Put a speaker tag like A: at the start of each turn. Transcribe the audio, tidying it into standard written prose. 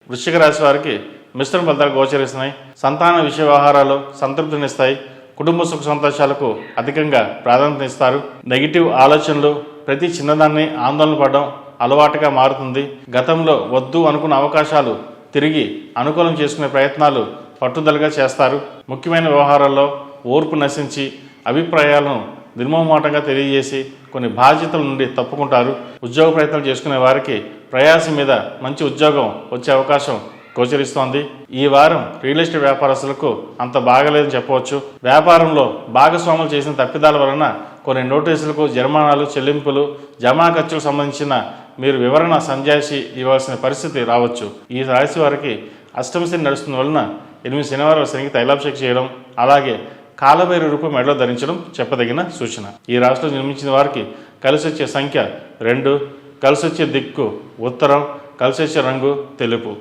A: వృశ్చిక రాశి వారికి మిశ్రమ ఫలితాలు గోచరిస్తున్నాయి. సంతాన విషయ వ్యవహారాలు సంతృప్తినిస్తాయి. కుటుంబ సుఖ సంతోషాలకు అధికంగా ప్రాధాన్యత ఇస్తారు. నెగిటివ్ ఆలోచనలు, ప్రతి చిన్నదాన్ని ఆందోళన పడడం అలవాటుగా మారుతుంది. గతంలో వద్దు అనుకున్న అవకాశాలు తిరిగి అనుకూలం చేసుకునే ప్రయత్నాలు పట్టుదలగా చేస్తారు. ముఖ్యమైన వ్యవహారాల్లో ఓర్పు నశించి అభిప్రాయాలను నిర్మోహమాటంగా తెలియజేసి కొన్ని బాధ్యతల నుండి తప్పుకుంటారు. ఉద్యోగ ప్రయత్నాలు చేసుకునే వారికి ప్రయాసం మీద మంచి ఉద్యోగం వచ్చే అవకాశం గోచరిస్తోంది. ఈ వారం రియల్ ఎస్టేట్ వ్యాపారస్తులకు అంత బాగలేదని చెప్పవచ్చు. వ్యాపారంలో భాగస్వాములు చేసిన తప్పిదాల వలన కొన్ని నోటీసులకు జరిమానాలు, చెల్లింపులు, జమా ఖర్చులకు సంబంధించిన మీరు వివరణ సంజాయిషి ఇవ్వాల్సిన పరిస్థితి రావచ్చు. ఈ రాశి వారికి అష్టమ శని నడుస్తున్న వలన 8 శనివారాల శనికి తైలాభిషేకం చేయడం, అలాగే కాలభైరవ రూపం మెడలో ధరించడం చెప్పదగిన సూచన. ఈ రాశిలో జన్మించిన వారికి కలిసి వచ్చే సంఖ్య 2, కలిసి వచ్చే దిక్కు ఉత్తరం, కలిసి వచ్చే రంగు తెలుపు.